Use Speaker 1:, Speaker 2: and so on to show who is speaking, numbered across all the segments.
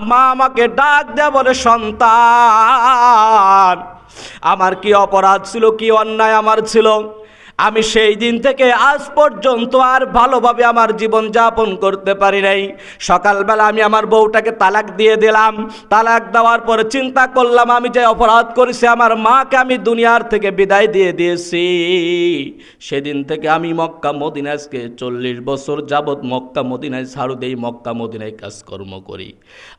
Speaker 1: মা আমাকে ডাক দেয়া বলে, সন্তান আমার কি অপরাধ ছিল, কি অন্যায় আমার ছিল? আমি সেই দিন থেকে আজ পর্যন্ত আর ভালোভাবে আমার জীবন যাপন করতে পারি নাই। সকালবেলা আমি আমার বউটাকে তালাক দিয়ে দিলাম। তালাক দেওয়ার পরে চিন্তা করলাম আমি যে অপরাধ করেছি, আমার মাকে আমি দুনিয়ার থেকে বিদায় দিয়ে দিয়েছি। সেদিন থেকে আমি মক্কা মদিনায় আজকে 40 বছর যাবৎ মক্কা মদিনায় ঝাড়ু দেই, মক্কা মদিনায় কাজকর্ম করি।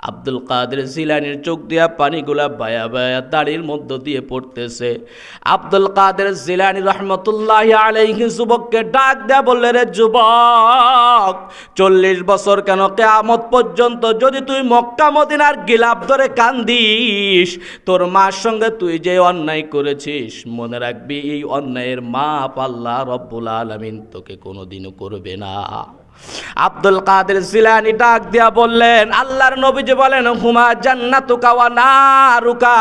Speaker 1: আব্দুল কাদের জিলানীর চোখ দিয়া পানিগুলা বায়া বায়া দাড়ির মধ্য দিয়ে পড়তেছে। আব্দুল কাদের জিলানী রহমতুল্লাহ আলাইহি যুবককে ডাক দেয়া বললে, রে যুবক, 40 বছর কেন, কিয়ামত পর্যন্ত যদি তুই মক্কা মদিনার গিলাফ ধরে কান্দিস, তোর মার সঙ্গে তুই যে অন্যায় করেছিস, মনে রাখবি এই অন্যায়ের মাপ আল্লাহ রব্বুল আলামিন তোকে কোনোদিনও করবে না। আব্দুল কাদের জিলানী ডাক দিয়া বললেন, আল্লাহর নবীজি বলেন, হুমা জান্নাতুকা ওয়া নারুকা,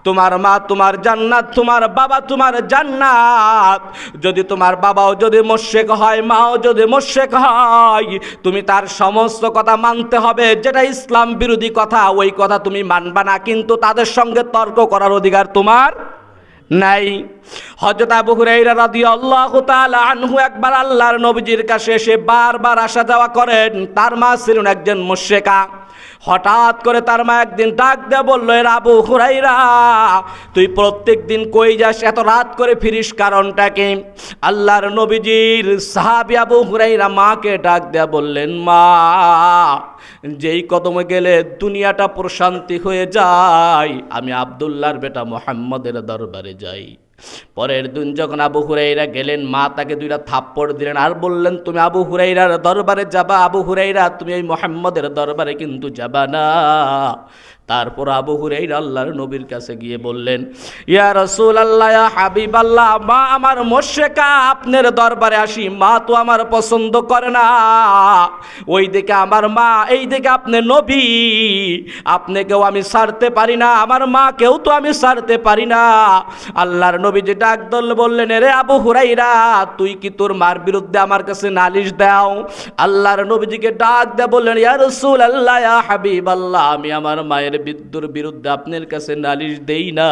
Speaker 1: তোমার মা তোমার জান্নাত, তোমার বাবা তোমার জান্নাত। যদি তোমার বাবাও যদি মুশরিক হয়, মাও যদি মুশরিক হয়, তুমি তার সমস্ত কথা মানতে হবে। যেটা ইসলাম বিরোধী কথা, ওই কথা তুমি মানবা না, কিন্তু তাদের সঙ্গে তর্ক করার অধিকার তোমার নাই। হযরত আবু হুরায়রা রাদিয়াল্লাহু তাআলা আনহু একবার আল্লাহর নবীজির কাছে এসে বারবার আসা যাওয়া করেন। তার মা ছিলেন একজন মুশরিকা। হঠাৎ করে তার মা একদিন ডাক দিয়ে বলল, এর আবু হুরায়রা, তুই প্রত্যেক দিন কই যাস, এত রাত করে ফিরিস, কারণটা কি? আল্লাহর নবীজির সাহাবী আবু হুরায়রা মাকে ডাক দিয়ে বললেন, মা, যেই কদমে গেলে দুনিয়াটা প্রশান্তি হয়ে যায়, আমি আব্দুল্লাহর বেটা মুহাম্মদের দরবারে যাই। পরের দিন যখন আবু হুরায়রা গেলেন, মা তাকে 2টা থাপ্পড় দিলেন আর বললেন, তুমি আবু হুরায়রার দরবারে যাবা, আবু হুরায়রা তুমি এই মুহাম্মদের দরবারে কিন্তু যাবা না। তারপর আবু হুরায়রা আল্লাহর নবীর কাছে গিয়ে বললেন, ইয়া রাসূলুল্লাহ, ইয়া হাবিবাল্লাহ, মা আমার মুশরিকা, আপনার দরবারে আসি, মা তো আমার পছন্দ করে না। ওই দিকে আমার মা, এই দিকে আপনি নবী, আপনাকেও আমি ছাড়তে পারি না, আমার মাকেও তো আমি ছাড়তে পারি না। আল্লাহর নবীজি ডাক দল বললেন, রে আবু হুরায়রা, তুই কি তোর মার বিরুদ্ধে আমার কাছে নালিশ দাও? আল্লাহর নবীজিকে ডাক দেয়া বললেন, ইয়া রাসূলুল্লাহ, ইয়া হাবিবাল্লাহ, আমি আমার মায়ের বিরুদ্ধে আপনার কাছে নালিশ দেই না।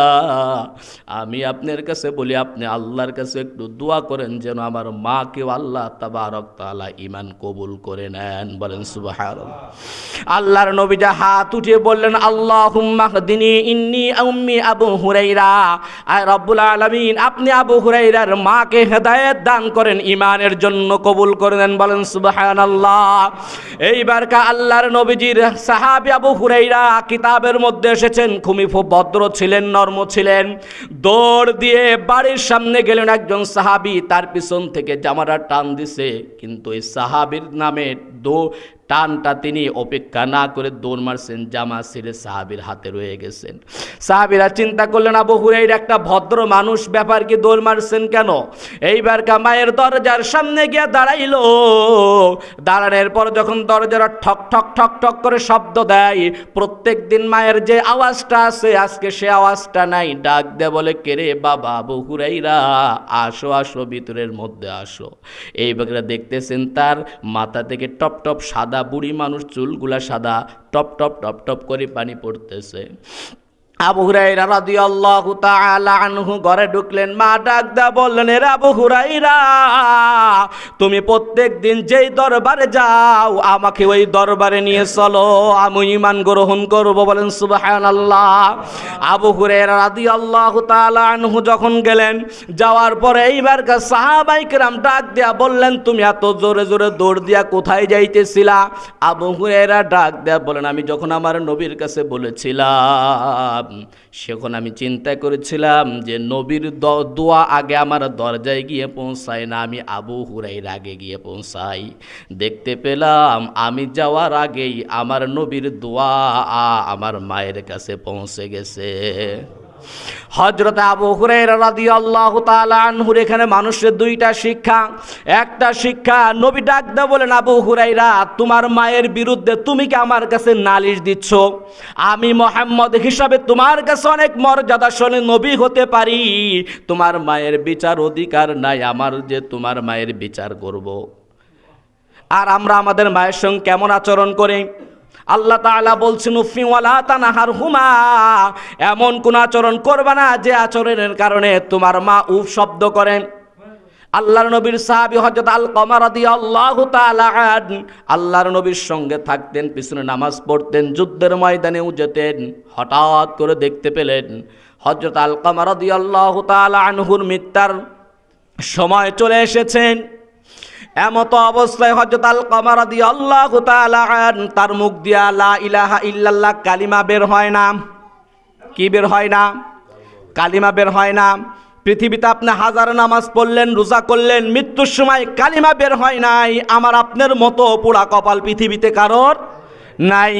Speaker 1: আমি আপনার কাছে বলি, আপনি আল্লাহর কাছে একটু দোয়া করেন যেন আমার মাকেও আল্লাহ তাবারক তাআলা ঈমান কবুল করে নেন। বলেন সুবহানাল্লাহ। আল্লাহর নবী যা হাত উঠিয়ে বললেন, আল্লাহুম্মা হদিনি ইন্নী উম্মি আবু হুরায়রা, আয় রব্বুল আলামিন, আপনি আবু হুরায়রার মাকে হেদায়েত দান করেন, ঈমানের জন্য কবুল করে নেন। বলেন সুবহানাল্লাহ। এইবার আল্লাহর নবীজির সাহাবী আবু হুরায়রা কিতাবের মধ্যে এসেছেন, খুবই ভদ্র ছিলেন, নরম ছিলেন। দৌড় দিয়ে বাড়ির সামনে গেলেন, একজন সাহাবী তার পিছন থেকে জামাটা টান দিছে, কিন্তু এই সাহাবীর নামে টানটা তিনি অপেক্ষা না করে দৌড় মারছেন, জামা ছিঁড়ে সাহাবীর হাতে রয়ে গেছেন। সাহাবীরা চিন্তা করলেন, আবু হুরায়রা একটা ভদ্র মানুষ, ব্যাপার কি, দৌড় মারছেন কেন? এইবার মায়ের দরজার সামনে গিয়ে দাঁড়াইল। দাঁড়ানোর পর যখন দরজাটা ঠক ঠক ঠক ঠক করে শব্দ দেয়, প্রত্যেক দিন মায়ের যে আওয়াজটা আছে আজকে সে আওয়াজটা নাই। ডাক দে বলে, কে রে বাবা? আবু হুরায়রা, আসো আসো, ভিতরের মধ্যে আসো। এইবার দেখতেছেন তার মাথা থেকে টপ টপ সাদা, বুড়ি মানুষ, চুলগুলা সাদা, টপ টপ টপ টপ করে পানি পড়তেছে। আবু হুরায়রা রাদিয়াল্লাহু তাআলা আনহু ঘরে ঢুকলেন। মা ডাক দা বললেন, এ আবু হুরায়রা, তুমি প্রত্যেক দিন যেই দরবারে যাও আমাকে ওই দরবারে নিয়ে চলো, আমি ঈমান গ্রহণ করব। বলেন সুবহানাল্লাহ। আবু হুরায়রা রাদিয়াল্লাহু তাআলা আনহু যখন গেলেন, যাওয়ার পরে এইবার সাহাবায়ে কেরাম ডাক দিয়া বললেন, তুমি এত জোরে জোরে দৌড় দিয়া কোথায় যাইতেছিলা? আবু হুরায়রা ডাক দিয়া বলেন, আমি যখন আমার নবীর কাছে বলেছিলাম, সেখন আমি চিন্তা করেছিলাম যে নবীর দোয়া আগে আমার দরজায় গিয়ে পৌঁছায় না, আমি আবু হুরায়রা আগে গিয়ে পৌঁছাই। দেখতে পেলাম আমি যাওয়ার আগেই আমার নবীর দোয়া আমার মায়ের কাছে পৌঁছে গেছে। হযরত আবু হুরায়রা রাদিয়াল্লাহু তাআলা আনহুর এখানে মানুষের 2টা শিক্ষা। একটা শিক্ষা, নবী ডাক দিয়ে বলেন, আবু হুরায়রা, তোমার মায়ের বিরুদ্ধে তুমি কি আমার কাছে নালিশ দিচ্ছ? আমি মুহাম্মদ হিসাবে তোমার কাছে অনেক মর্যাদাশালী নবী হতে পারি, তোমার মায়ের বিচার অধিকার নাই আমার যে তোমার মায়ের বিচার করব। আর আমরা আমাদের মায়ের সঙ্গে কেমন আচরণ করি? আল্লাহ তাআলা বলছেন উফি ওয়ালা তানহারহুমা, এমন কোন আচরণ করবে না যে আচরণের কারণে তোমার মা উফ শব্দ করেন। আল্লাহর নবীর সাহাবী হযরত আলকামা রাদিয়াল্লাহু তাআলা আনহু আল্লাহর নবীর সঙ্গে থাকতেন, পিছনে নামাজ পড়তেন, যুদ্ধের ময়দানেও যেতেন। হঠাৎ করে দেখতে পেলেন হযরত আলকামা রাদিয়াল্লাহু তাআলা আনহুর মৃত্যুর সময় চলে এসেছেন। এমত অবস্থায় হযরত আলকামা রাদিয়াল্লাহু তাআলা আনহু তার মুখ দিয়া লা ইলাহা ইল্লাল্লাহ কালিমা বের হয় না। কি বের হয় না? কালিমা বের হয় না। পৃথিবীতে আপনি হাজার নামাজ পড়লেন, রোজা করলেন, মৃত্যুর সময় কালিমা বের হয় নাই। আমার আপনার মতো পোড়া কপাল পৃথিবীতে কারোর নাই,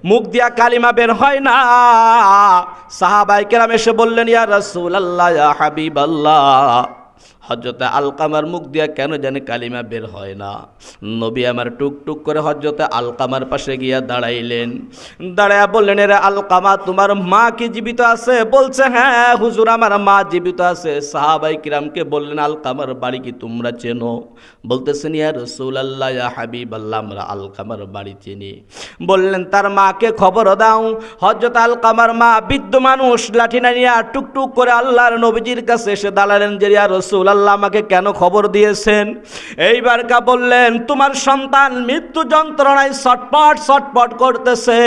Speaker 1: মুখ দিয়া কালিমা বের হয় না। সাহাবায়ে কেরাম এসে বললেন, ইয়া রাসূলুল্লাহ, ইয়া হাবিবাল্লাহ, হযরতে আলকামার মুখ দিয়া কেন জানি কালিমা বের হয় না। নবী আমার টুকটুক করে হযরতে আলকামার পাশে গিয়া দাঁড়াইলেন। দাঁড়ায়া বললেন, রে আলকামা, তোমার মা কি জীবিত আছে? বলছে, হ্যাঁ হুজুর, আমার মা জীবিত আছে। সাহাবায়ে কিরামকে বললেন, আলকামার বাড়ি কি তোমরা চেনো? বলতেছেন, ইয়া রাসূলুল্লাহ, ইয়া হাবিবাল্লাহ, আমরা আলকামার বাড়ি চিনি। বললেন, তার মাকে খবর দাও। হযরত আলকামার মা বৃদ্ধ মানুষ, লাঠি নিয়ে টুকটুক করে আল্লাহর নবীজির কাছে এসে দাঁড়ালেন যে, ইয়া রাসূলুল্লাহ, আমাকে কেন খবর দিয়েছেন? এইবার কা বললেন, তোমার সন্তান মৃত্যু যন্ত্রণায় ছটপট ছটপট করতেছে,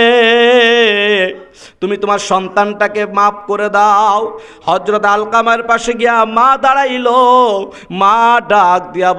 Speaker 1: তুমি তোমার সন্তানটাকে মাফ করে দাও। হযরত আলকামার পাশে গিয়া মা দাঁড়াইলো। মা ডাক দিয়া